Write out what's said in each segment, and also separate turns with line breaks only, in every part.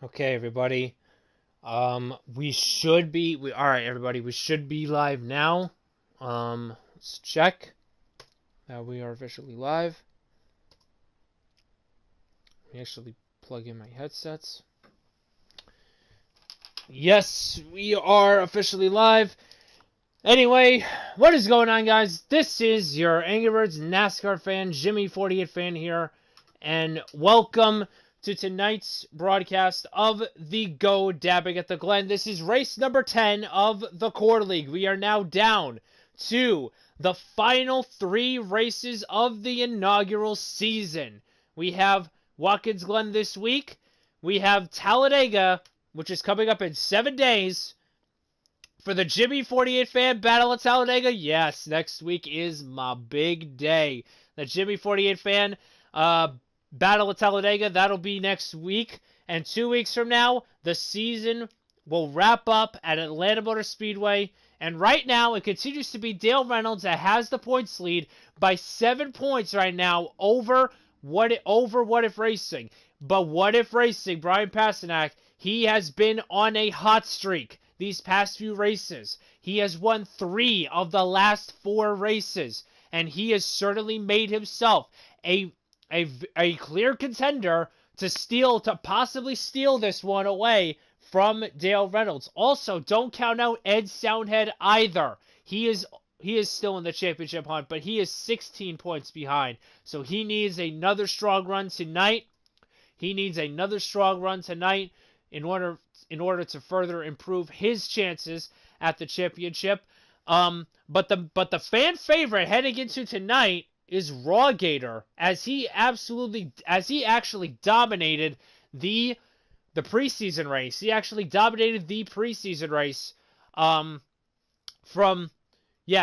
Okay, everybody. All right, everybody. We should be live now. Let's check that we are officially live. Let me actually plug in my headsets. Yes, we are officially live. Anyway, what is going on, guys? This is your Angry Birds NASCAR fan, Jimmy 48 fan here, and welcome to tonight's broadcast of the Go Dabbing at the Glen. This is race number 10 of the Core League. We are now down to the final 3 races of the inaugural season. We have Watkins Glen this week. We have Talladega, which is coming up in 7 days. For the Jimmy 48 fan battle at Talladega, yes, next week is my big day. The Jimmy 48 fan battle at Talladega, that'll be next week. And 2 weeks from now, the season will wrap up at Atlanta Motor Speedway. And right now, it continues to be Dale Reynolds that has the points lead by 7 points right now over WhatiFRacing. But WhatiFRacing, Brian Pasternak, he has been on a hot streak these past few races. He has won 3 of the last 4 races, and he has certainly made himself a clear contender to possibly steal this one away from Dale Reynolds. Also, don't count out Ed Soundhead either. He is still in the championship hunt, but he is 16 points behind. So he needs another strong run tonight. In order to further improve his chances at the championship. But the fan favorite heading into tonight is Raw Gator, as he actually dominated the preseason race. He actually dominated the preseason race.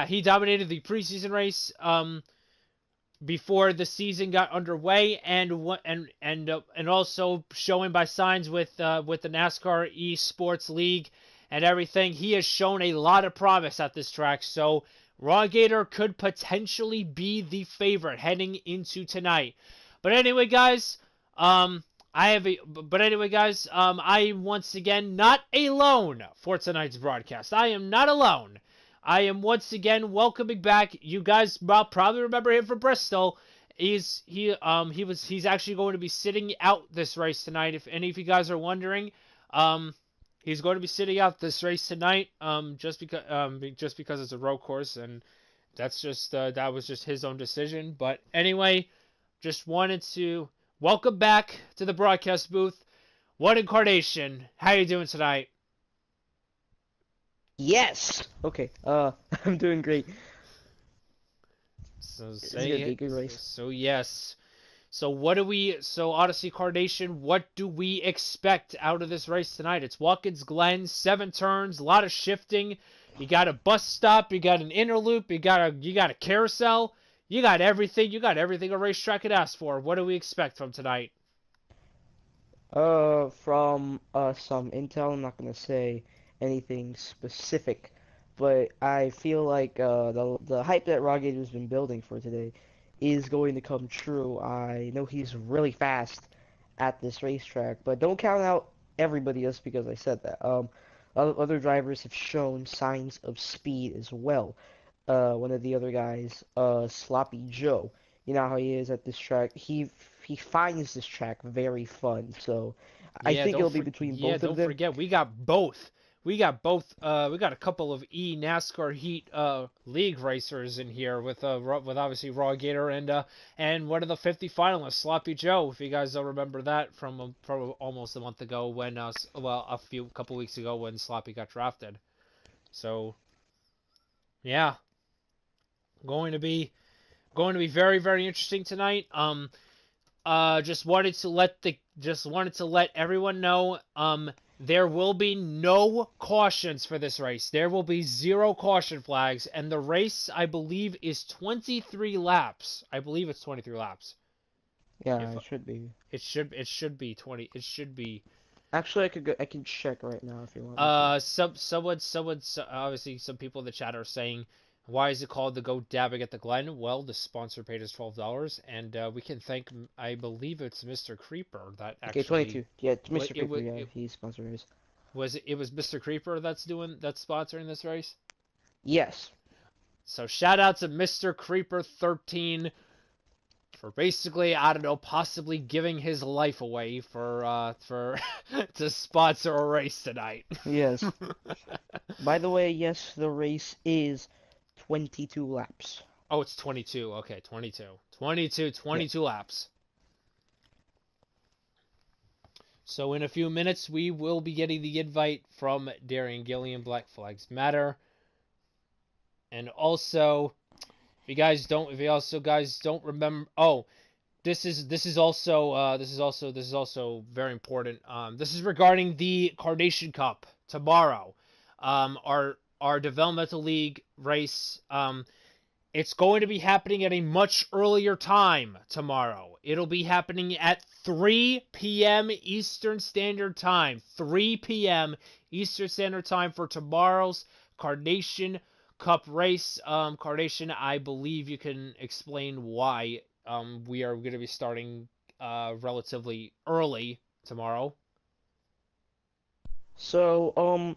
He dominated the preseason race. Before the season got underway, and also showing by signs with the NASCAR Esports League and everything, he has shown a lot of promise at this track. So Raw Gator could potentially be the favorite heading into tonight. But anyway, guys, I am once again not alone for tonight's broadcast. I am not alone. I am once again welcoming back. You guys probably remember him from Bristol. He's actually going to be sitting out this race tonight. If any of you guys are wondering, he's going to be sitting out this race tonight. Just because it's a road course, and that was just his own decision. But anyway, just wanted to welcome back to the broadcast booth. What in Carnation? How you doing tonight?
Yes. Okay. I'm doing great.
So
This is gonna
say
be a good race.
so yes. So Odyssey Carnation, what do we expect out of this race tonight? It's Watkins Glen, 7 turns, a lot of shifting. You got a bus stop, you got an inner loop, you got a carousel, you got everything a racetrack could ask for. What do we expect from tonight?
From some intel, I'm not gonna say anything specific, but I feel like the hype that Rogator's been building for today is going to come true. I know he's really fast at this racetrack, but don't count out everybody else because I said that. Other drivers have shown signs of speed as well. One of the other guys, Sloppy Joe. You know how he is at this track. He finds this track very fun. So I think it'll be between both of
Don't
them.
forget we got both. We got both. We got a couple of NASCAR Heat league racers in here with with obviously Raw Gator and one of the 50 finalists, Sloppy Joe. If you guys don't remember that from almost a month ago when couple weeks ago when Sloppy got drafted. So yeah, going to be very very interesting tonight. Just wanted to let everyone know. There will be no cautions for this race. There will be 0 caution flags, and the race, I believe, is 23 laps. I believe it's 23 laps.
Yeah,
If
it should be.
it should be 20. It should be.
Actually, I can check right now if you want me to.
Obviously some people in the chat are saying Why is it called the Go Dabbing at the Glen? Well, the sponsor paid us $12, and we can thank, I believe it's Mr. Creeper that
Okay,
actually,
22. Yeah, Mr.
it
Creeper,
was
yeah,
it
he's sponsoring us.
it was Mr. Creeper that's sponsoring this race.
Yes.
So shout out to Mr. Creeper 13 for basically, I don't know, possibly giving his life away for to sponsor a race tonight.
Yes. By the way, yes, the race is 22 laps.
Oh, it's 22. Okay, 22. 22,
Yeah.
22 laps. So in a few minutes, we will be getting the invite from Darian Gillian, Black Flags Matter. And also, if you also guys don't remember, oh, this is also very important. This is regarding the Carnation Cup tomorrow. Our developmental league race. It's going to be happening at a much earlier time tomorrow. It'll be happening at 3 p.m. Eastern Standard Time. 3 p.m. Eastern Standard Time for tomorrow's Carnation Cup race. Carnation, I believe you can explain why we are going to be starting relatively early tomorrow.
So,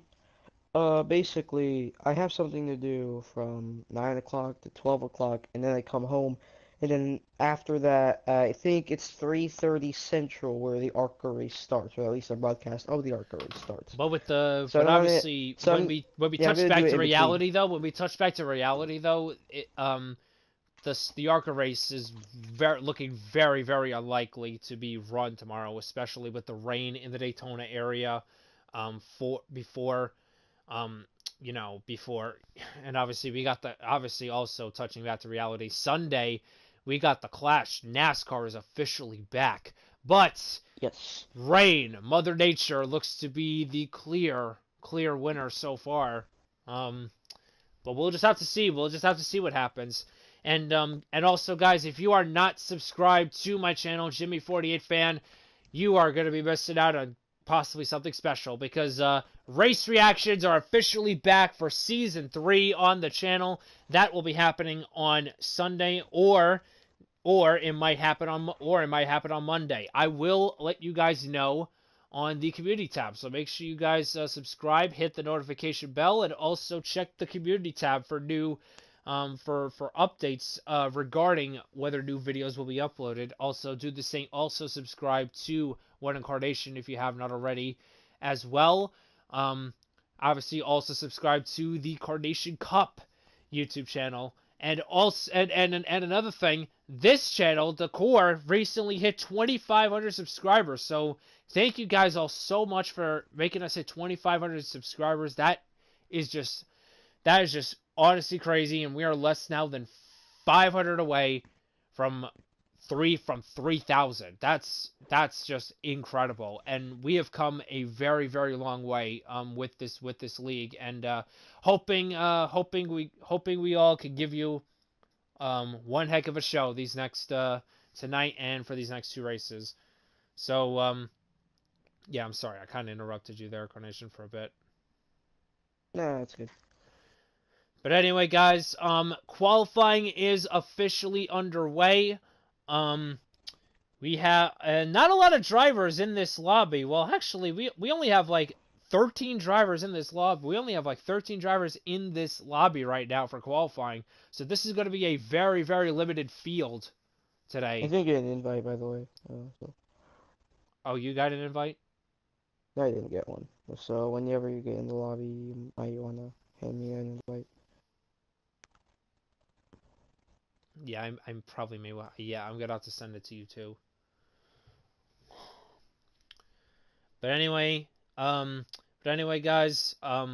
basically, I have something to do from 9 o'clock to 12 o'clock, and then I come home, and then after that, I think it's 3:30 Central where the ARCA race starts, or at least the broadcast of the ARCA race starts. So
But
I'm gonna,
obviously
so I'm,
when we
yeah, I'm
touch
gonna do
back
it
to
in between.
reality though, the ARCA race is looking very, very unlikely to be run tomorrow, especially with the rain in the Daytona area. For before, before, and obviously obviously also touching back to reality. Sunday, we got the Clash. NASCAR is officially back, but
Yes.
rain, Mother Nature looks to be the clear winner so far. Um, but we'll just have to see. We'll just have to see what happens. And also, guys, if you are not subscribed to my channel, Jimmy48 Fan, you are going to be missing out on possibly something special because race reactions are officially back for season 3 on the channel. That will be happening on Sunday, or it might happen on Monday. I will let you guys know on the community tab. So make sure you guys subscribe, hit the notification bell, and also check the community tab for new for updates regarding whether new videos will be uploaded. Also do the same. Also subscribe to One Incarnation if you have not already, as well. Obviously also subscribe to the Carnation Cup YouTube channel. And also, and another thing, this channel, The Core, recently hit 2,500 subscribers. So thank you guys all so much for making us hit 2,500 subscribers. That is just honestly crazy, and we are less now than 500 away from 3,000. That's just incredible, and we have come a very, very long way with this league, and hoping we all can give you one heck of a show these next tonight and for these next 2 races. So yeah, I'm sorry, I kind of interrupted you there, Carnation, for a bit.
No, that's good.
But anyway, guys, qualifying is officially underway. We have not a lot of drivers in this lobby. Well, actually, we only have like 13 drivers in this lobby. We only have like 13 drivers in this lobby right now for qualifying. So this is going to be a very, very limited field
I
today.
didn't get an invite, by the way. So.
Oh, you got an invite?
No, I didn't get one. So whenever you get in the lobby, you might wanna hand me an invite.
Yeah, I'm probably may. Yeah, I'm gonna have to send it to you too. But anyway, guys, let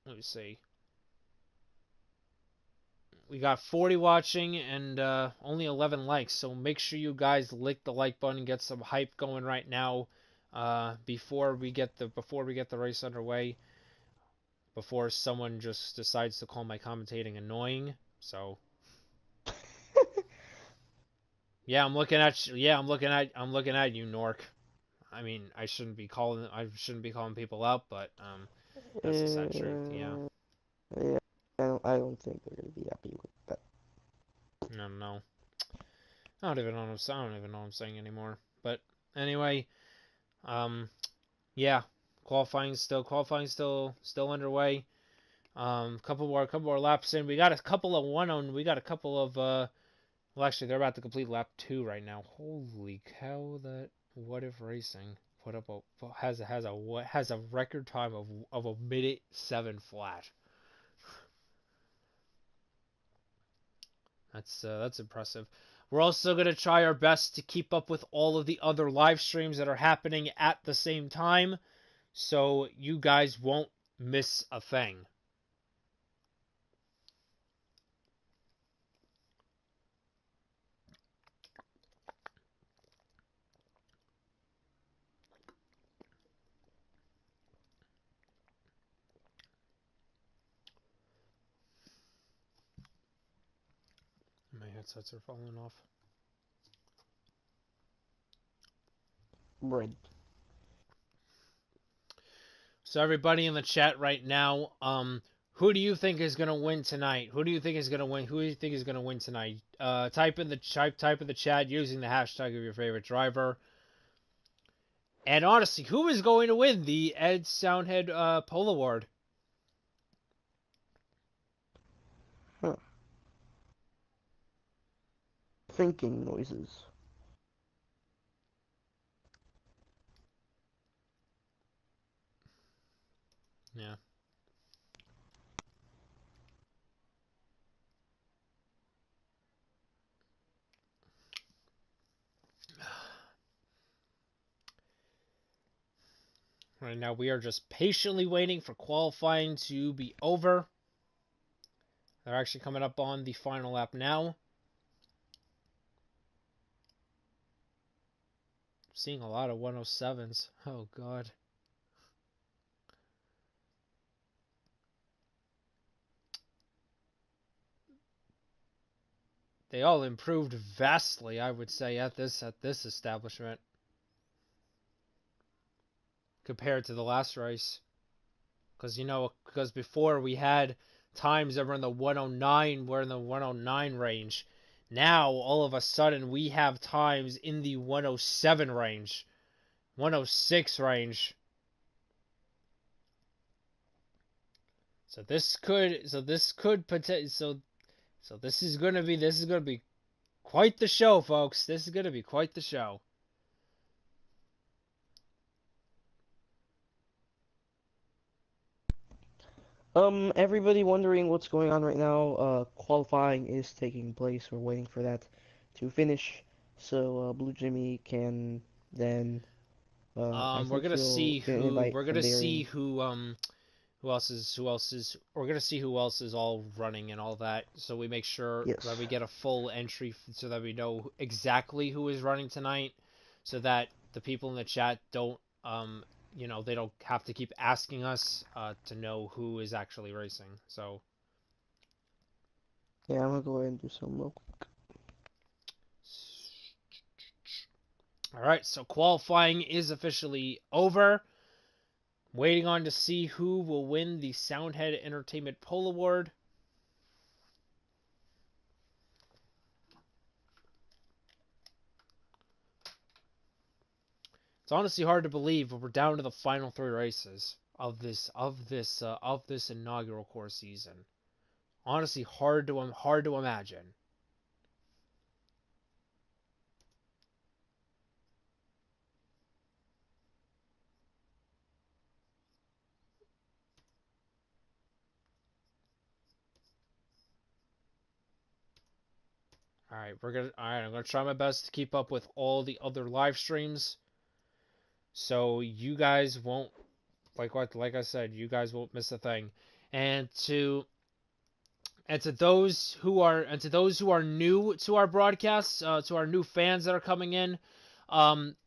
me see. We got 40 watching and only 11 likes, so make sure you guys lick the like button, get some hype going right now before we get the race underway. Before someone just decides to call my commentating annoying. So yeah, I'm looking at you. Yeah, I'm looking at you, Nork. I mean, I shouldn't be calling people out, but that's the sad truth. Yeah.
Yeah, I don't think they're gonna be happy with that.
No. I don't even know what I'm saying anymore. But anyway, um, yeah, qualifying still underway. Couple more laps in. We got a couple of we got a couple of well, actually, they're about to complete lap 2 right now. Holy cow! That WhatiFRacing put up has a record time of a minute 7 flat. That's impressive. We're also gonna try our best to keep up with all of the other live streams that are happening at the same time, so you guys won't miss a thing. My headsets are falling off.
Red.
So everybody in the chat right now, who do you think is gonna win tonight? Who do you think is gonna win? Who do you think is gonna win tonight? Type in the chat using the hashtag of your favorite driver. And honestly, who is going to win the Ed Soundhead Pole Award?
Huh. Thinking noises.
Yeah. Right now, we are just patiently waiting for qualifying to be over. They're actually coming up on the final lap now. Seeing a lot of 107s. Oh, God. They all improved vastly, I would say, at this establishment compared to the last race. Because before we had times that were in the 109, we're in the 109 range. Now, all of a sudden, we have times in the 107 range, 106 range. So this is gonna be quite the show, folks. This is gonna be quite the show.
Everybody wondering what's going on right now. Qualifying is taking place. We're waiting for that to finish, so Blue Jimmy can then. I
We're
think
gonna
he'll
see
get an
who
invite from Darian.
we're gonna see who else is all running and all that, so we make sure that
Yes.
we get a full entry so that we know exactly who is running tonight, so that the people in the chat don't they don't have to keep asking us to know who is actually racing. So
Yeah, I'm gonna go ahead and do some real quick.
all right, so qualifying is officially over. Waiting on to see who will win the Soundhead Entertainment Pole Award. It's honestly hard to believe, but we're down to the final 3 races of this inaugural course season. Honestly, hard to imagine. All right, I'm gonna try my best to keep up with all the other live streams, so you guys won't like I said, you guys won't miss a thing. And to those who are new to our broadcasts, to our new fans that are coming in, um,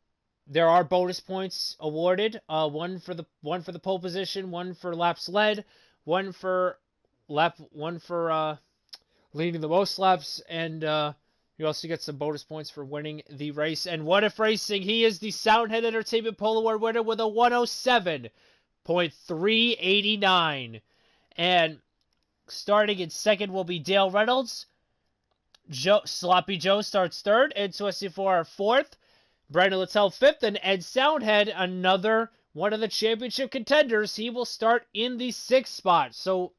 there are bonus points awarded. One for the pole position, one for laps led, one for leading the most laps, and you also get some bonus points for winning the race. And WhatiFRacing, he is the Soundhead Entertainment Pole Award winner with a 107.389. And Starting in second will be Dale Reynolds. Sloppy Joe starts third. Ed Twisty4 fourth. Brandon Littell fifth. And Ed Soundhead, another one of the championship contenders, he will start in the sixth spot. So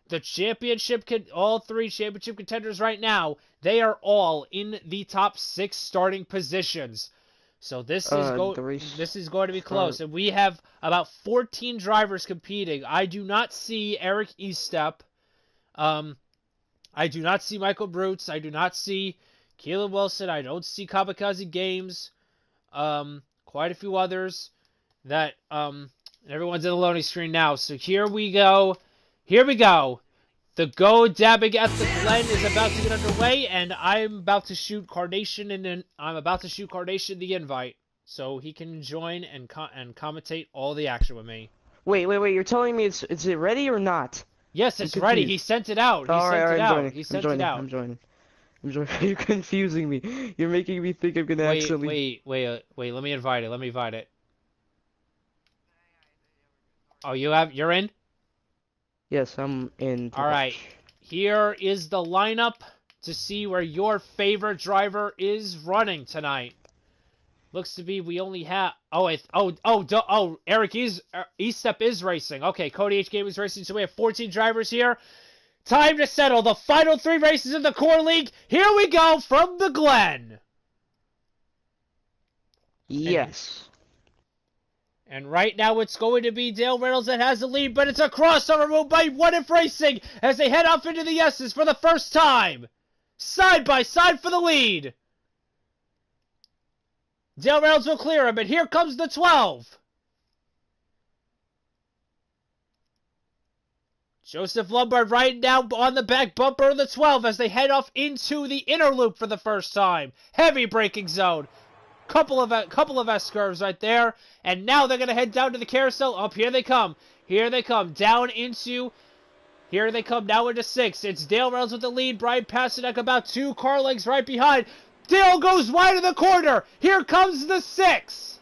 the all three championship contenders right now, they are all in the top 6 starting positions. So this is going to be close, and we have about 14 drivers competing. I do not see Eric Estep. I do not see Michael Brutes. I do not see Keelan Wilson. I don't see Kamikaze Games. Quite a few others that everyone's in the loading screen now. So here we go. Here we go. The Go Dabbing at the Glen is about to get underway, and I'm about to shoot Carnation the invite, so he can join and commentate all the action with me.
Wait. You're telling me is it ready or not?
Yes, it's ready. He sent it out. He sent it out.
I'm joining. You're confusing me. You're making me think I'm gonna accidentally.
Wait. Let me invite it. Oh, you're in?
Yes, I'm in.
All right. Here is the lineup to see where your favorite driver is running tonight. Looks to be we only have. Eric Estep is racing. Okay, Cody H Gaming is racing. So we have 14 drivers here. Time to settle the final 3 races in the Core League. Here we go from the Glen.
Yes.
And right now it's going to be Dale Reynolds that has the lead, but it's a crossover move by WhatiFRacing as they head off into the S's for the first time. Side by side for the lead. Dale Reynolds will clear him, but here comes the 12. Joseph Lombard right now on the back bumper of the 12 as they head off into the inner loop for the first time. Heavy braking zone. Couple of S-curves right there. And now they're going to head down to the carousel. Up, here they come. Here they come. Down into... Here they come now into 6. It's Dale Reynolds with the lead. Brian Pasternak about 2 car lengths right behind. Dale goes wide of the corner. Here comes the 6.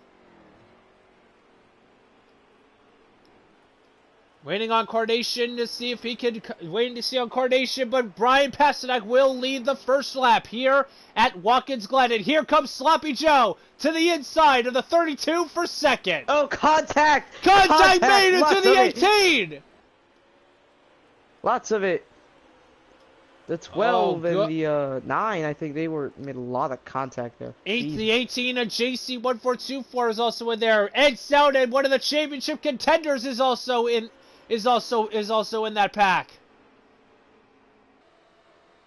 Waiting on Carnation to see if he can... Waiting to see on Carnation, but Brian Pasternak will lead the first lap here at Watkins Glen. And here comes Sloppy Joe to the inside of the 32 for second.
Oh, contact!
Contact made it to the 18!
Lots of it. The 12 and the 9, I think they made a lot of contact there.
The 18 of JC1424 is also in there. Ed Soundhead, one of the championship contenders, is also in that pack.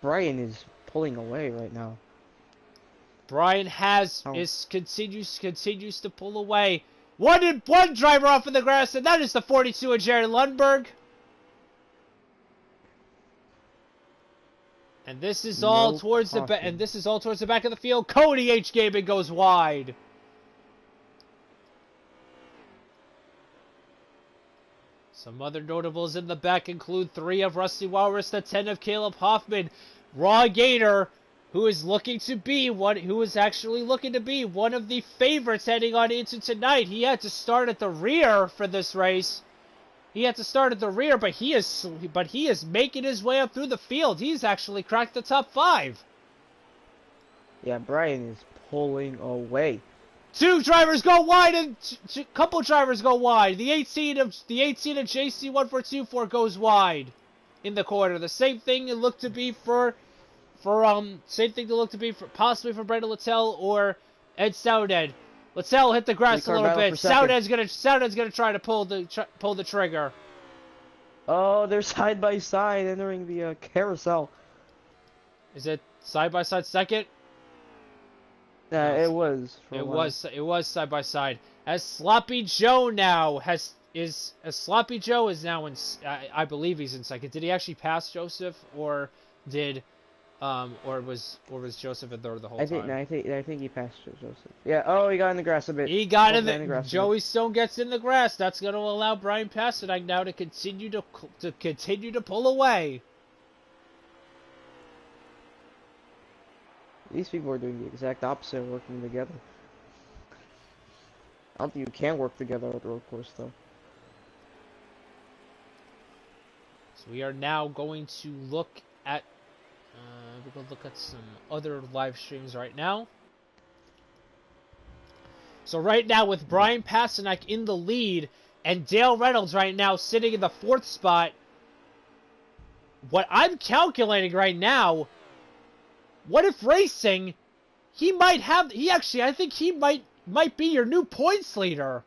Brian is pulling away right now.
Brian continues to pull away. One driver off in the grass, and that is the 42 of Jared Lundberg. And this is all towards the back. And this is all towards the back of the field. Cody H Gaming goes wide. Some other notables in the back include 3 of Rusty Walrus, the 10 of Caleb Hoffman, Raw Gator, who is actually looking to be one of the favorites heading on into tonight. He had to start at the rear for this race. But he is making his way up through the field. He's actually cracked the top 5.
Yeah, Brian is pulling away.
2 drivers go wide and couple drivers go wide. The 18 of JC1424 goes wide in the corner. The same thing it looked to be possibly for Brandon Littell or Ed Soundhead. Littell hit the grass a little bit. Soundhead's gonna try to pull the trigger.
Oh, they're side by side entering the carousel.
Is it side by side second?
It was.
It was side by side. As Sloppy Joe now is now in. I believe he's in second. Did he actually pass Joseph, or was Joseph in third the whole time?
I think he passed Joseph. Yeah. Oh, he got in the grass a bit.
He got in the grass. Joey Stone gets in the grass. That's going to allow Brian Pasternak now to continue to pull away.
These people are doing the exact opposite of working together. I don't think you can work together at the road course, though.
So we are now going to look at we're going to look at some other live streams right now. So right now with Brian Pasternak in the lead and Dale Reynolds right now sitting in the 4th spot, what I'm calculating right now, WhatiFRacing, I think he might be your new points leader.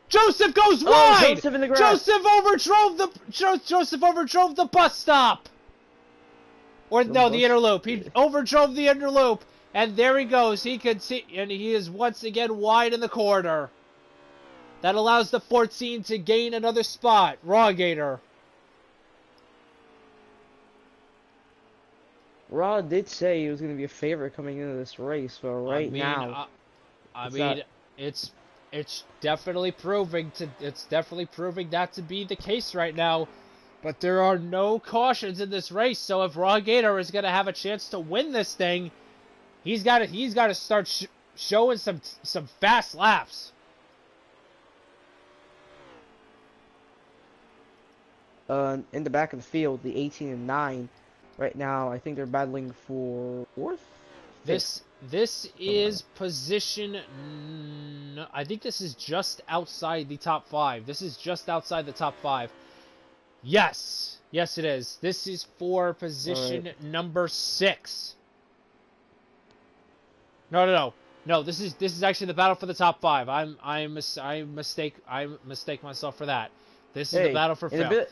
Joseph goes wide!
Joseph in the grass.
Joseph overdrove the bus stop! Or no, the inner loop. He overdrove the inner loop. And there he goes. He could see, and he is once again wide in the corner. That allows the 14 to gain another spot. Raw Gator.
Raw did say he was going to be a favorite coming into this race, but now,
it's definitely proving that to be the case right now. But there are no cautions in this race, so if Raw Gator is going to have a chance to win this thing, he's got to start showing some fast laps.
In the back of the field, the 18 and 9, right now, I think they're battling for 4th.
This is position. I think this is just outside the top 5. This is just outside the top 5. Yes, it is. This is for position number 6. No. This is actually the battle for the top 5. I mistake myself for that. This is the battle for 5th.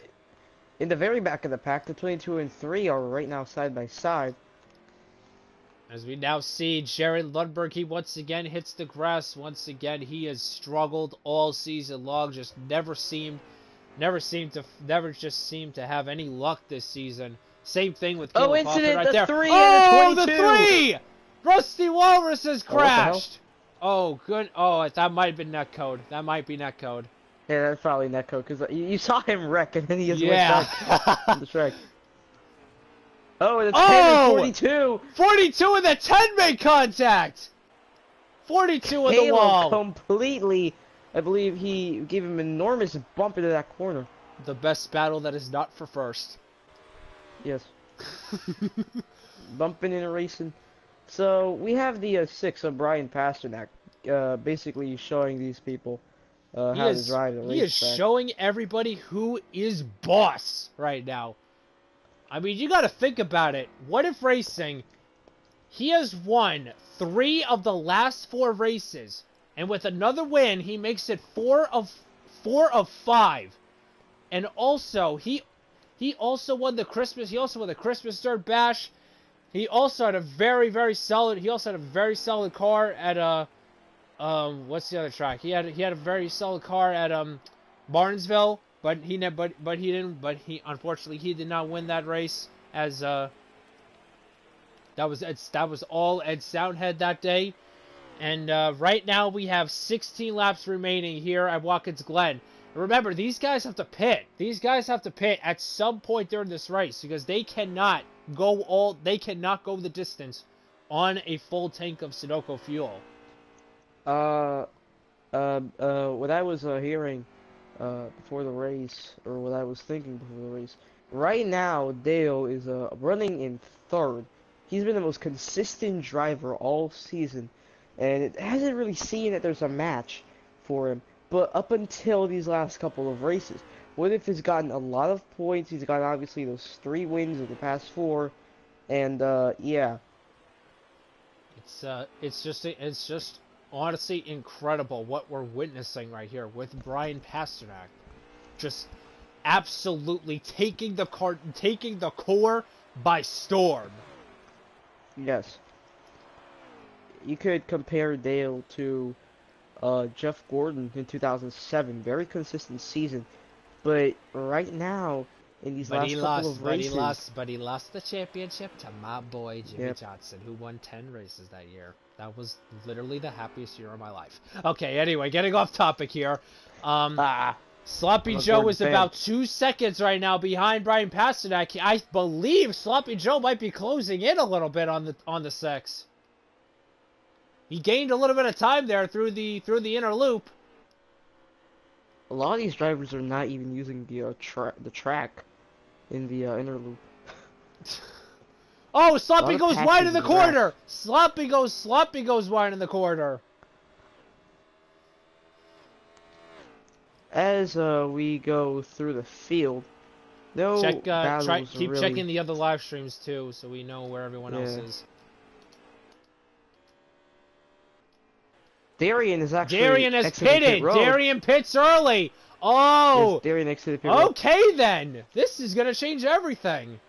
In the very back of the pack, the 22 and 3 are right now side by side.
As we now see Jared Lundberg, he once again hits the grass. Once again, he has struggled all season long. Just never seemed to have any luck this season. Same thing with Caleb Hoffman right there.
3 and the 22.
The 3! Rusty Walrus has crashed. Oh, good. Oh, that might have been netcode. That might be netcode.
Yeah, that's probably netcode because you saw him wreck and then he just went back on the track. Oh, the 10 and 42.
42 and the 10 made contact. 42 on the wall.
Completely. I believe he gave him an enormous bump into that corner.
The best battle that is not for first.
Yes. Bumping and racing. So, we have the 6 of Brian Pasternak, basically showing these people how to drive the racetrack.
He is showing everybody who is boss right now. I mean, you gotta think about it. WhatiFRacing, he has won 3 of the last 4 races. And with another win, he makes it 4 of 5. And also, he also won the Christmas Dirt Bash. He also had a very solid car at what's the other track? He had a very solid car at Martinsville, but he unfortunately he did not win that race, as that was all Ed Soundhead that day. And right now we have 16 laps remaining here at Watkins Glen. Remember, these guys have to pit. These guys have to pit at some point during this race because they cannot go the distance on a full tank of Sunoco fuel.
What I was hearing before the race, or what I was thinking before the race, right now Dale is running in 3rd. He's been the most consistent driver all season, and it hasn't really seen that there's a match for him. But up until these last couple of races, WhatiF has gotten a lot of points. He's gotten obviously those 3 wins in the past 4, and yeah.
It's just honestly incredible what we're witnessing right here with Brian Pasternak, just absolutely taking the core by storm.
Yes. You could compare Dale to Jeff Gordon in 2007. Very consistent season. But right now, in these last couple of races...
But he lost the championship to my boy Jimmy Johnson, who won 10 races that year. That was literally the happiest year of my life. Okay, anyway, getting off topic here. Sloppy Joe is about 2 seconds right now behind Brian Pasternak. I believe Sloppy Joe might be closing in a little bit on the 6. He gained a little bit of time there through the inner loop.
A lot of these drivers are not even using the track in the inner loop.
Oh,
A
Sloppy
lot of
goes wide in
passes
the
in the grass.
corner. Sloppy goes wide in the corner.
As we go through the field, no battles
Keep
really.
checking the other live streams too, so we know where everyone else is.
Darian is actually
Darian has
exiting pit
pitted.
road.
Darian pits early. Oh,
Yes, Darian exited pit road.
okay then. This is gonna change everything.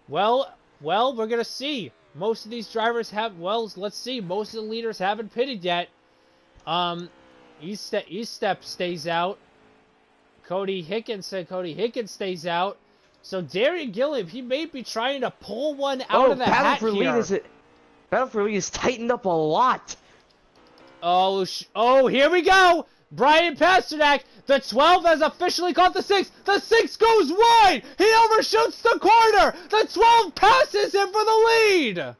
Well, we're gonna see. Most of these drivers have. Well, let's see. Most of the leaders haven't pitted yet. East Step stays out. Cody Hickens stays out. So Darian Gilliam, he may be trying to pull one out of the hat here.
Battle for lead is tightened up a lot.
Oh, here we go. Brian Pasternak, the 12 has officially caught the 6. The 6 goes wide. He overshoots the corner. The 12 passes him for the lead.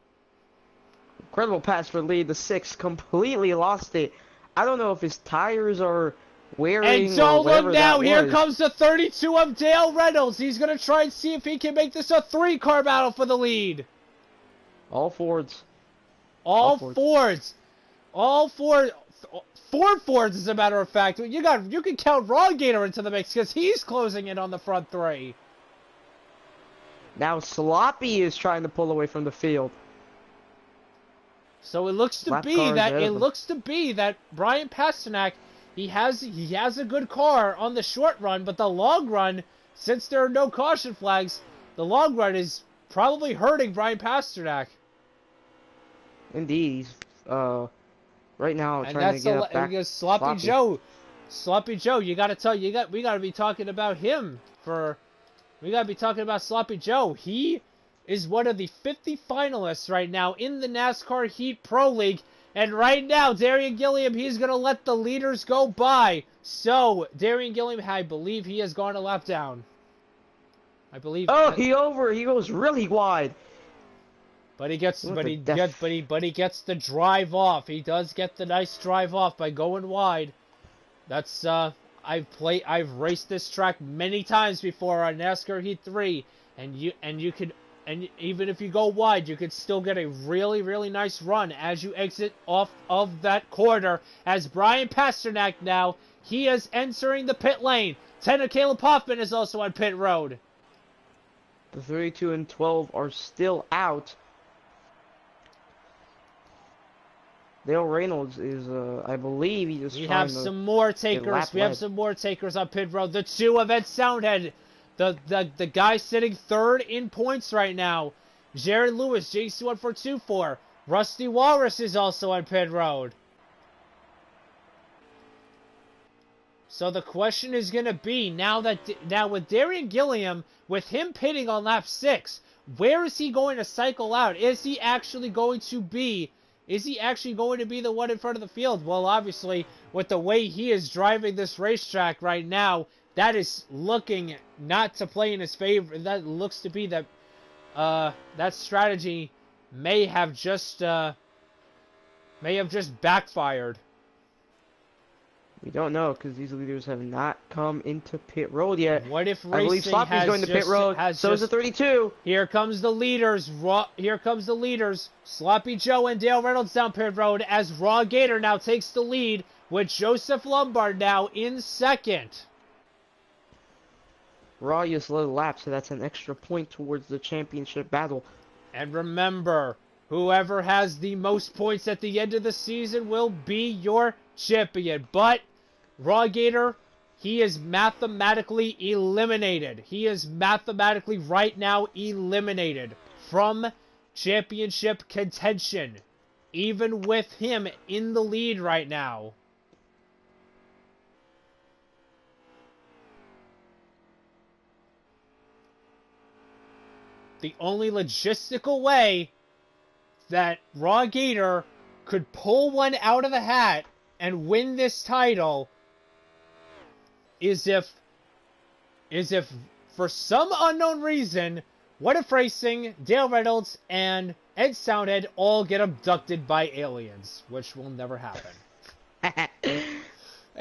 Incredible pass for lead. The 6 completely lost it. I don't know if his tires are wearing
and don't
or whatever
look now.
that
Here
was.
comes the 32 of Dale Reynolds. He's going to try and see if he can make this a 3-car battle for the lead.
All Fords.
All Fords. Four Fords, as a matter of fact. You can count Ron Gator into the mix because he's closing in on the front 3.
Now Sloppy is trying to pull away from the field.
So it looks to be that Brian Pasternak, he has a good car on the short run, but the long run, since there are no caution flags, the long run is probably hurting Brian Pasternak.
Indeed, he's right now trying to get up back.
Because Sloppy Joe, we gotta be talking about him we gotta be talking about Sloppy Joe. He is one of the 50 finalists right now in the NASCAR Heat Pro League, and right now Darian Gilliam, he's gonna let the leaders go by. So Darian Gilliam, I believe he has gone a lap down. I believe.
Oh, he goes really wide.
But he gets the drive off. He does get the nice drive off by going wide. That's I've raced this track many times before on NASCAR Heat 3, and even if you go wide, you can still get a really, really nice run as you exit off of that corner. As Brian Pasternak now, he is entering the pit lane. 10 of Caleb Hoffman is also on pit road.
The 32 and 12 are still out. Dale Reynolds is, I believe he is trying to...
We have some more takers. We have some more takers on pit road. The 2 of Ed Soundhead. The guy sitting 3rd in points right now. Jared Lewis, JC1424. Rusty Walrus is also on pit road. So the question is going to be, now with Darian Gilliam, with him pitting on lap 6, where is he going to cycle out? Is he actually going to be the one in front of the field? Well, obviously, with the way he is driving this racetrack right now, that is looking not to play in his favor. That looks to be that that strategy may have just backfired.
We don't know because these leaders have not come into pit road yet.
What if
I believe Sloppy's going to pit road. So is the 32.
Here comes the leaders. Sloppy Joe and Dale Reynolds down pit road as Raw Gator now takes the lead with Joseph Lombard now in 2nd.
Raw just led a lap, so that's an extra point towards the championship battle.
And remember, whoever has the most points at the end of the season will be your champion. But Raw Gator, he is mathematically eliminated. He is mathematically right now eliminated from championship contention, even with him in the lead right now. The only logistical way that Raw Gator could pull one out of the hat and win this title is if for some unknown reason WhatiFRacing, Dale Reynolds, and Ed Soundhead all get abducted by aliens, which will never happen.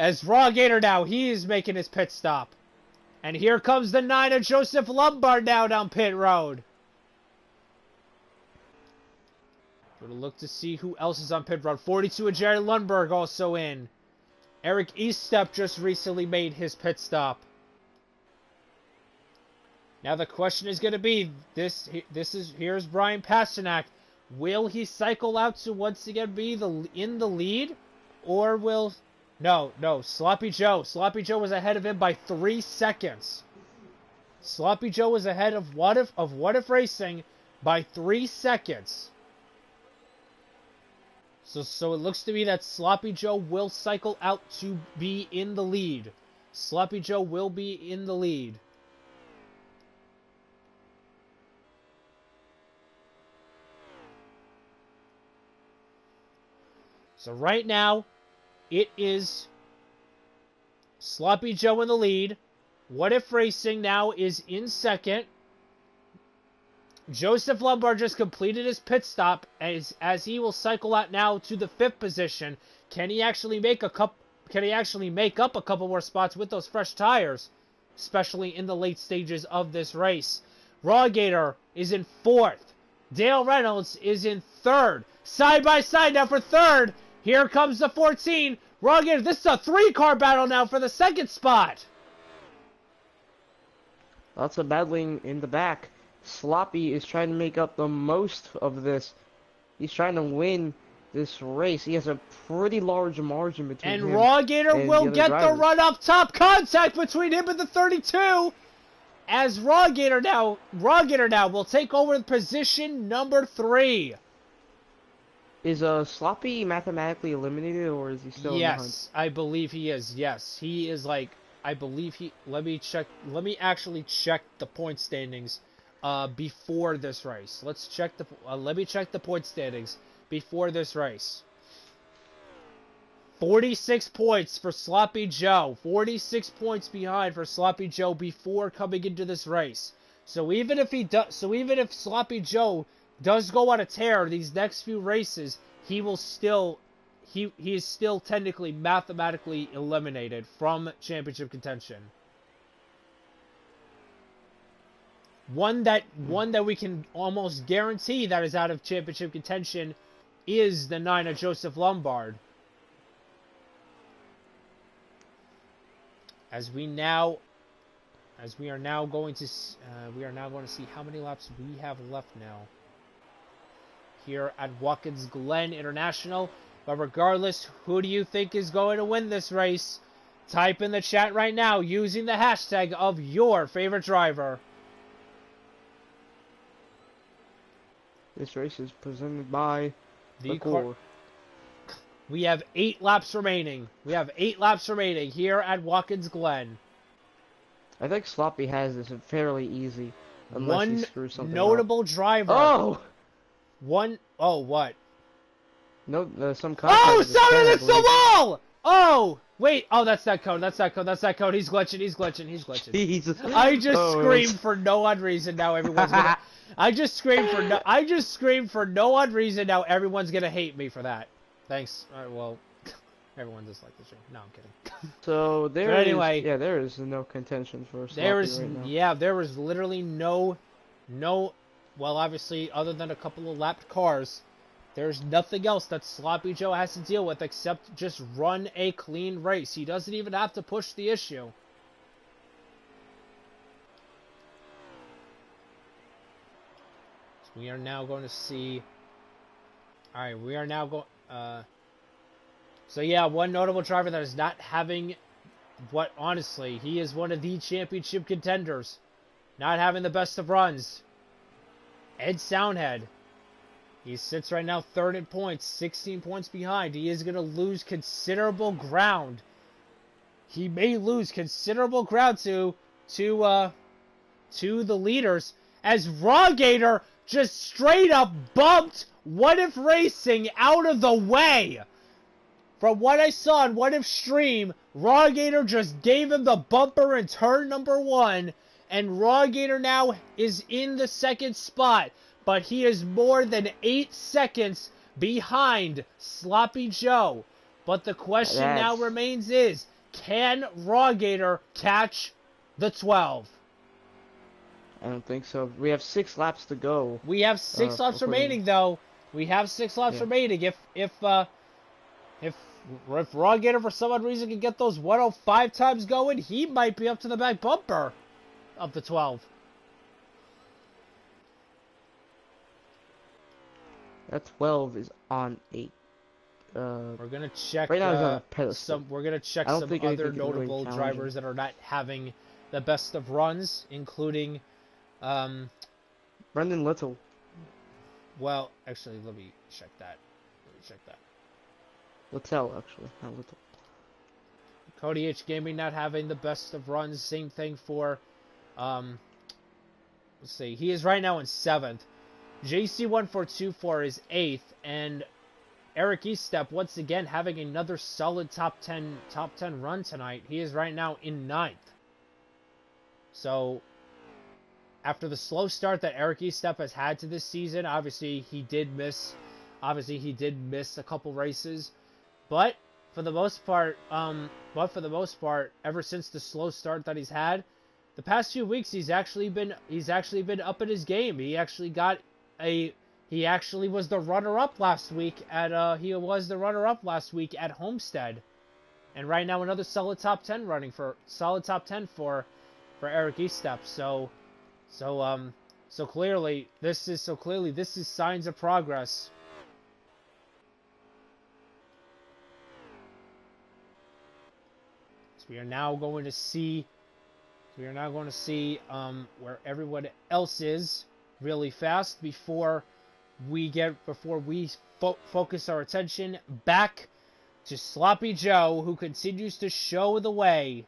As Raw Gator now, he is making his pit stop. And here comes the 9 of Joseph Lombard now down pit road. We're going to look to see who else is on pit road. 42 of Jerry Lundberg also in. Eric Eastep just recently made his pit stop. Now the question is going to be, here's Brian Pasternak. Will he cycle out to once again be in the lead? Or will... No, Sloppy Joe. Sloppy Joe was ahead of him by 3 seconds. Sloppy Joe was ahead of WhatiFRacing by 3 seconds. So it looks to me that Sloppy Joe will cycle out to be in the lead. Sloppy Joe will be in the lead. So right now, it is Sloppy Joe in the lead. WhatiFRacing now is in second. Joseph Lombard just completed his pit stop as he will cycle out now to the 5th position. Can he actually make up a couple more spots with those fresh tires, especially in the late stages of this race? Raw Gator is in 4th. Dale Reynolds is in 3rd. Side by side now for 3rd. Here comes the 14. Raw Gator, this is a 3-car battle now for the 2nd spot.
Lots of battling in the back. Sloppy is trying to make up the most of this. He's trying to win this race. He has a pretty large margin between him
and Raw Gator will get the run up top. Contact between him and the 32. As Raw Gator now will take over position number 3.
Is Sloppy mathematically eliminated, or is he still in the hunt?
Yes, I believe he is. Yes, he is like, I believe he, let me actually check the point standings before this race. Let me check the point standings before this race. 46 points for Sloppy Joe. 46 points behind for Sloppy Joe before coming into this race. So even if Sloppy Joe does go on a tear these next few races, he will still he is still technically mathematically eliminated from championship contention. One that we can almost guarantee that is out of championship contention is the 9 of Joseph Lombard. As we are now going to see how many laps we have left now here at Watkins Glen International. But regardless, who do you think is going to win this race? Type in the chat right now using the hashtag of your favorite driver.
This race is presented by the Core.
We have 8 laps remaining. Here at Watkins Glen.
I think Sloppy has this fairly easy, unless he screws something
notable
up.
Driver.
Oh!
What?
No, some
contact. Oh, sorry, that's the wall! Oh! Wait, oh, that's that code. He's glitching.
Jesus.
I just screamed for no odd reason. Now everyone's gonna... I just screamed for no odd reason. Now everyone's gonna hate me for that. Thanks. Well, everyone disliked the show. No, I'm kidding.
So there is no contention for Sloppy right now.
Yeah, there was literally no. Well, obviously, other than a couple of lapped cars, there's nothing else that Sloppy Joe has to deal with except just run a clean race. He doesn't even have to push the issue. So we are now going to see. All right, we are now going. So yeah, one notable driver that is not having honestly, he is one of the championship contenders. Not having the best of runs. Ed Soundhead. He sits right now 3rd in points, 16 points behind. He is going to lose considerable ground. He may lose considerable ground to the leaders as Raw Gator just straight up bumped WhatiFRacing out of the way. From what I saw on WhatiFStream, Raw Gator just gave him the bumper in turn number 1, and Raw Gator now is in the 2nd spot, but he is more than 8 seconds behind Sloppy Joe. But the question now remains is, Can Raw Gator catch the 12?
I don't think so. We have 6 laps to go.
We have 6 laps remaining, though. We have 6 laps remaining. If Raw Gator for some odd reason can get those 105 times going, he might be up to the back bumper of the 12.
That 12 is on 8.
We're gonna check
right now he's on a pedestal.
We're gonna check some other notable drivers that are not having the best of runs, including
Brendan Little.
Well, actually, let me check that.
Littell, actually, not Little.
Cody H Gaming not having the best of runs. Same thing for let's see. He is right now in 7th. JC1424 is 8th, and Eric Estep once again having another solid top 10 run tonight. He is right now in 9th. So after the slow start that Eric Estep has had to this season, obviously he did miss a couple races, but for the most part, ever since the slow start that he's had, the past few weeks he's actually been up in his game. He actually was the runner-up last week at Homestead, and right now another solid top 10 for Eric Estep. So clearly this is signs of progress. So we are now going to see where everyone else is really fast before we focus our attention back to Sloppy Joe, who continues to show the way.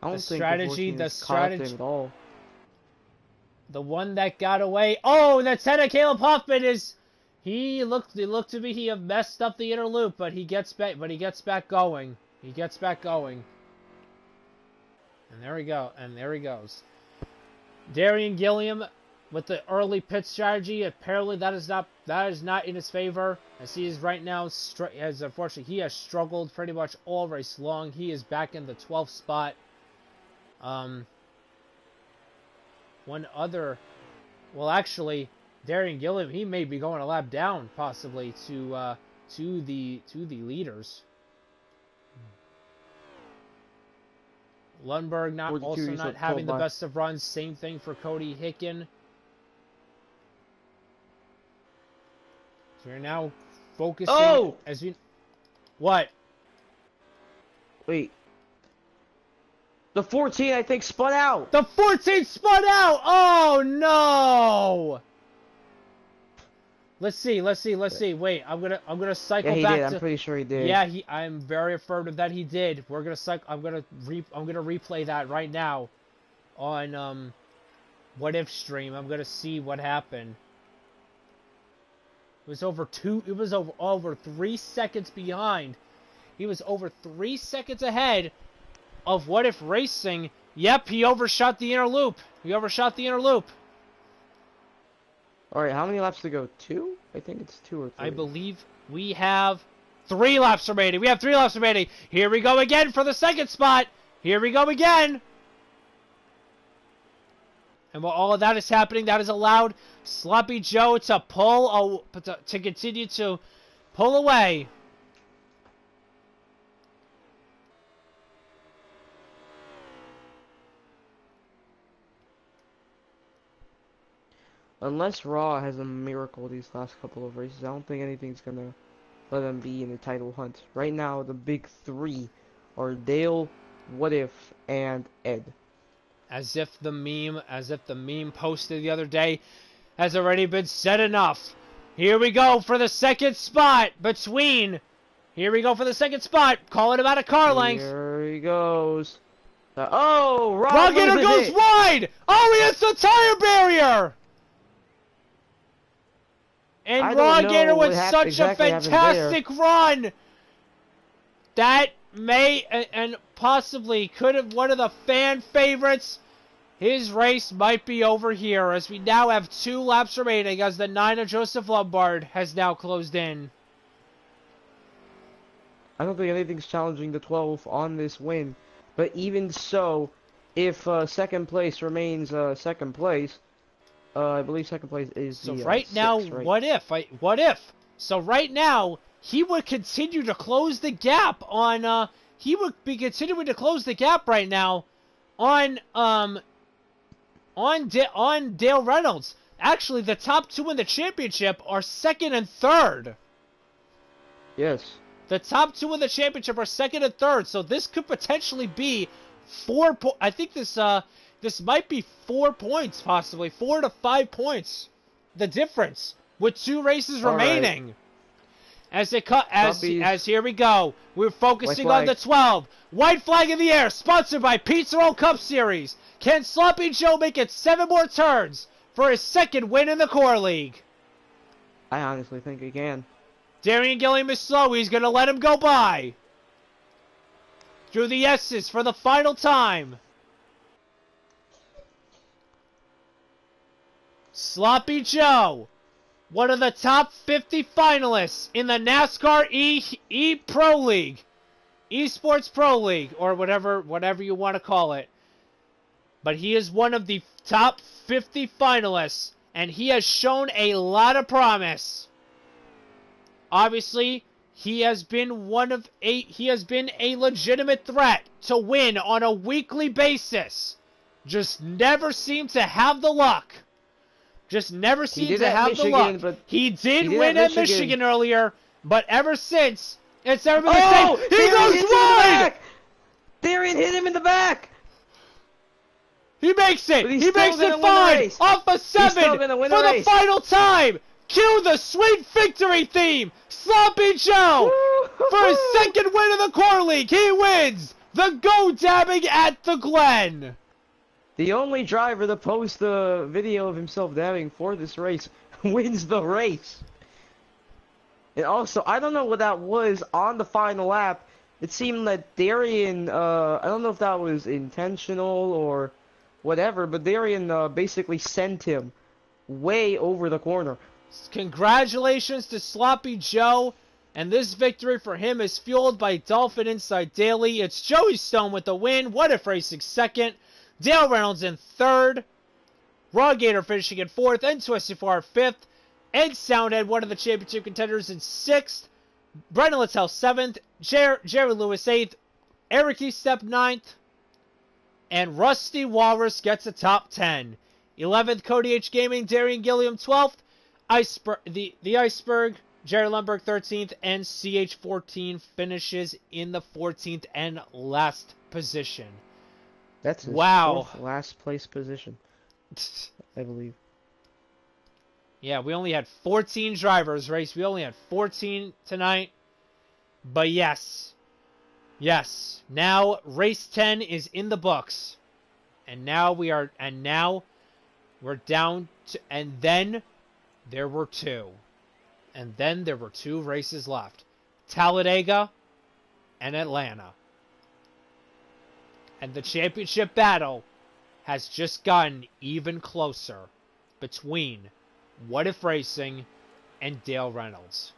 I don't think
the strategy
at all.
The one that got away. Oh, that's Caleb Hoffman is. He looked to me he have messed up the inner loop, but he gets back going. And there we go. And there he goes. Darian Gilliam with the early pit strategy. Apparently that is not in his favor, as he is right now. As unfortunately he has struggled pretty much all race long. He is back in the 12th spot. Actually, Darian Gilliam, he may be going a lap down possibly to the leaders. Lundberg not having the best of runs. Same thing for Cody Hicken. So we're now focusing What?
Wait. The 14, I think, spun out.
The 14 spun out. Oh no! Let's see. Wait, I'm gonna cycle back.
Yeah, he did. I'm pretty sure he did.
Yeah, I'm very affirmative that he did. We're gonna I'm gonna replay that right now on What If stream. I'm gonna see what happened. It was over 3 seconds behind. He was over 3 seconds ahead of WhatiFRacing. Yep, he overshot the inner loop.
Alright, how many laps to go? 2? I think it's 2 or 3.
I believe we have 3 laps remaining. Here we go again for the second spot. Here we go again. And while all of that is happening, that has allowed Sloppy Joe to continue to pull away.
Unless Raw has a miracle these last couple of races, I don't think anything's gonna let them be in the title hunt. Right now, the big 3 are Dale, What If, and Ed.
As if the meme posted the other day has already been said enough. Here we go for the second spot Calling him out of car length.
Here he goes. Raw
Gator goes wide. Oh, he hits the tire barrier. And Raw Gator with such a fantastic run. That may and possibly could have one of the fan favorites. His race might be over here, as we now have 2 laps remaining as the 9 of Joseph Lombard has now closed in.
I don't think anything's challenging the 12 on this win. But even so, if second place remains second place, I believe second place is
So
the
right now,
6, right?
what if? So right now, he would continue to close the gap on, he would be continuing to close the gap right now on, on Dale Reynolds. Actually, the top two in the championship are second and third.
Yes.
The top two in the championship are second and third, so this could potentially be 4 points. I think this might be 4 points, possibly 4 to 5 points. The difference with 2 races remaining.
Right.
As here we go. We're focusing on the 12. White flag in the air, sponsored by Pizza Roll Cup Series. Can Sloppy Joe make it 7 more turns for his second win in the Core League?
I honestly think he can.
Darian Gilliam is slow. He's going to let him go by. Through the S's for the final time. Sloppy Joe, one of the top 50 finalists in the NASCAR Pro League, Esports Pro League, or whatever you want to call it. But he is one of the top 50 finalists, and he has shown a lot of promise. Obviously, he has been a legitimate threat to win on a weekly basis. Just never seemed to have the luck. Just never seemed to have the luck. He did win at Michigan earlier, but ever since, it's never been the same. He goes wide!
Darian hit him in the back!
He makes it! He makes it 5 off of 7 for the final time! Cue the sweet victory theme! Sloppy Joe! For his second win in the Core League, he wins the Go Dabbing at the Glen!
The only driver to post the video of himself dabbing for this race wins the race. And also, I don't know what that was on the final lap. It seemed that Darian, I don't know if that was intentional or whatever, but Darian basically sent him way over the corner.
Congratulations to Sloppy Joe, and this victory for him is fueled by Dolphin Inside Daily. It's Joey Stone with the win, WhatiFRacing second, Dale Reynolds in third, Raw Gator finishing in fourth, and Twisty4 fifth, Ed Soundhead, one of the championship contenders, in sixth, Brendan Littell seventh, Jerry Lewis eighth, Eric Estep ninth, and Rusty Walrus gets a top 10. 11th, Cody H. Gaming, Darian Gilliam 12th, the Iceberg, Jerry Lundberg 13th, and CH14 finishes in the 14th and last position.
That's his fourth last place position, I believe.
Yeah, we only had 14 drivers race. We only had 14 tonight. But yes. Yes. Now race 10 is in the books. And now we're down to, and then there were 2. And then there were 2 races left. Talladega and Atlanta. And the championship battle has just gotten even closer between WhatiFRacing and Dale Reynolds.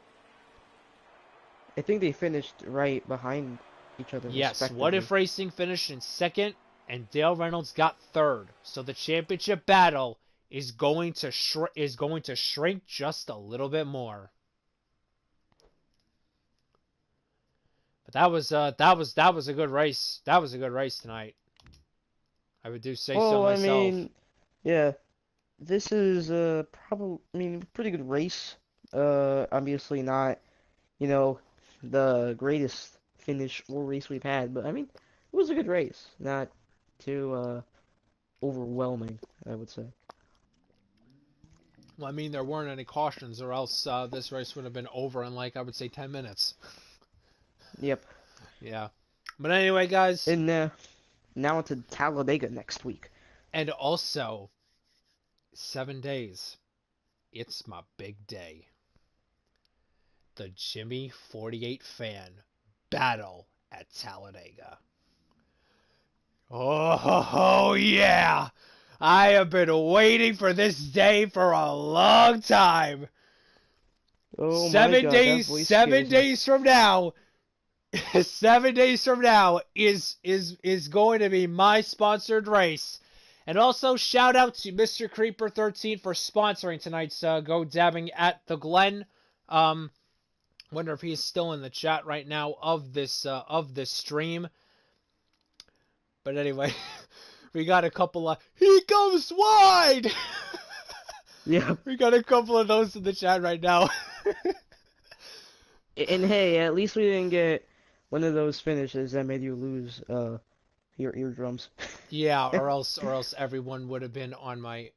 I think they finished right behind each other.
Yes, WhatiFRacing finished in second, and Dale Reynolds got third. So the championship battle is going to shrink just a little bit more. But that was a good race. That was a good race tonight. I would say so myself.
I mean, yeah, this is pretty good race. Obviously not, the greatest finish or race we've had, but I mean, it was a good race. Not too overwhelming, I would say.
Well, I mean, there weren't any cautions, or else this race would have been over in, I would say 10 minutes.
Yep.
Yeah. But anyway, guys.
And now to Talladega next week.
And also, 7 days. It's my big day. The Jimmy 48 fan battle at Talladega. Oh, yeah. I have been waiting for this day for a long time.
Oh,
7
my God,
days, 7 days from now, 7 days from now is going to be my sponsored race. And also shout out to Mr. Creeper 13 for sponsoring tonight's Go Dabbing at the Glen. Wonder if he's still in the chat right now of this stream. But anyway, we got a couple of he goes wide.
Yeah.
We got a couple of those in the chat right now.
And hey, at least we didn't get one of those finishes that made you lose your eardrums.
Yeah, or else everyone else would have been on my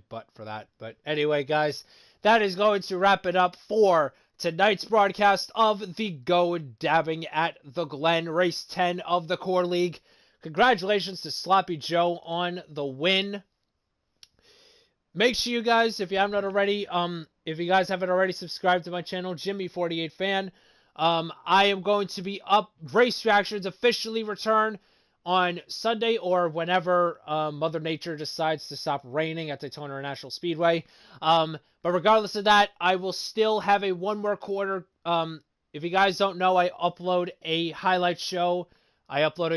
butt for that. But anyway, guys, that is going to wrap it up for tonight's broadcast of the Go Dabbing at the Glen Race 10 of the Core League. Congratulations to Sloppy Joe on the win. Make sure you guys, if you haven't already, if you guys haven't already subscribed to my channel, Jimmy48Fan, I am going to be up. Race reactions officially return on Sunday or whenever Mother Nature decides to stop raining at Daytona International Speedway. But regardless of that, I will still have a one more quarter. If you guys don't know, I upload a highlight show. I upload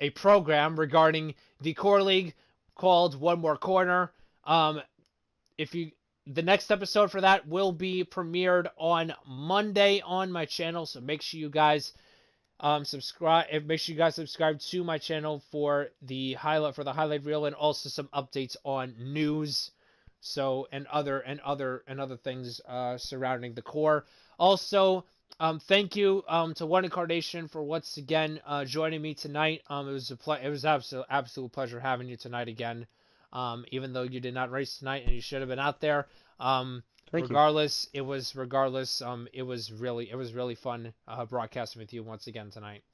a program regarding the Core League called One More Corner. The next episode for that will be premiered on Monday on my channel, so make sure you guys subscribe. Make sure you guys subscribe to my channel for the highlight reel and also some updates on news, and other things surrounding the core. Also, thank you to One Carnation for once again joining me tonight. It was absolute pleasure having you tonight again. Even though you did not race tonight and you should have been out there.
Thank you.
It was really fun broadcasting with you once again tonight.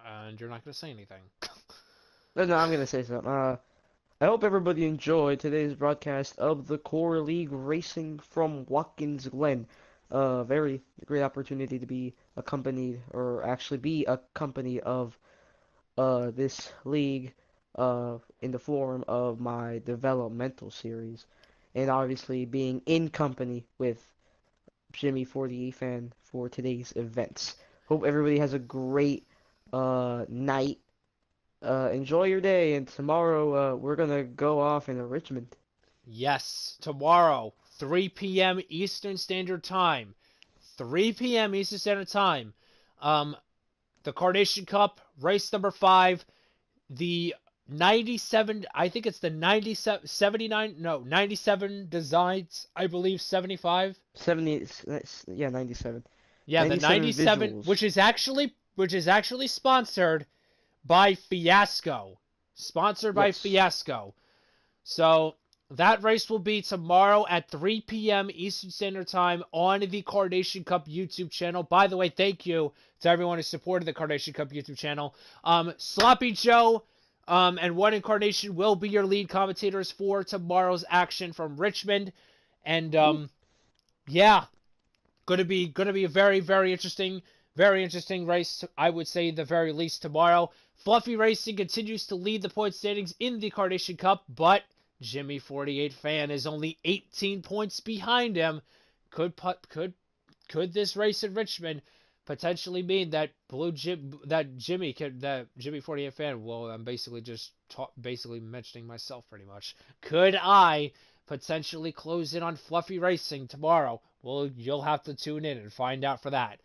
And you're not going to say anything.
No, I'm gonna say something. I hope everybody enjoyed today's broadcast of the Core League racing from Watkins Glen. Very great opportunity to be accompanied, or actually be a company of this league in the form of my developmental series, and obviously being in company with Jimmy48Fan for today's events. Hope everybody has a great night. Enjoy your day, and tomorrow we're gonna go off into Richmond.
Yes, tomorrow, 3 p.m. Eastern Standard Time. 3 p.m. Eastern Standard Time. The Carnation Cup, race number 5. The 97, I think it's the 97, 79, no, 97 designs, I believe, 75.
70, yeah, 97.
Yeah, the 97,
visuals.
which is actually sponsored by Fiasco. Sponsored by
Yes.
Fiasco. So that race will be tomorrow at 3 p.m. Eastern Standard Time on the Carnation Cup YouTube channel. By the way, thank you to everyone who supported the Carnation Cup YouTube channel. Sloppy Joe and One Incarnation will be your lead commentators for tomorrow's action from Richmond. And yeah, gonna be a very interesting race, I would say, the very least, tomorrow. WhatiFRacing continues to lead the point standings in the Carnation Cup, but Jimmy48Fan is only 18 points behind him. Could this race in Richmond potentially mean that Jimmy48Fan? Well, I'm basically mentioning myself pretty much. Could I potentially close in on WhatiFRacing tomorrow? Well, you'll have to tune in and find out for that.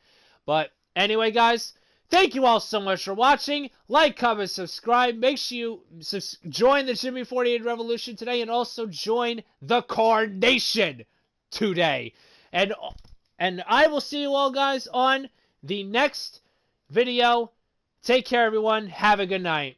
But anyway, guys, thank you all so much for watching. Like, comment, subscribe. Make sure you join the Jimmy48 Revolution today, and also join the Carnation today. And I will see you all, guys, on the next video. Take care, everyone. Have a good night.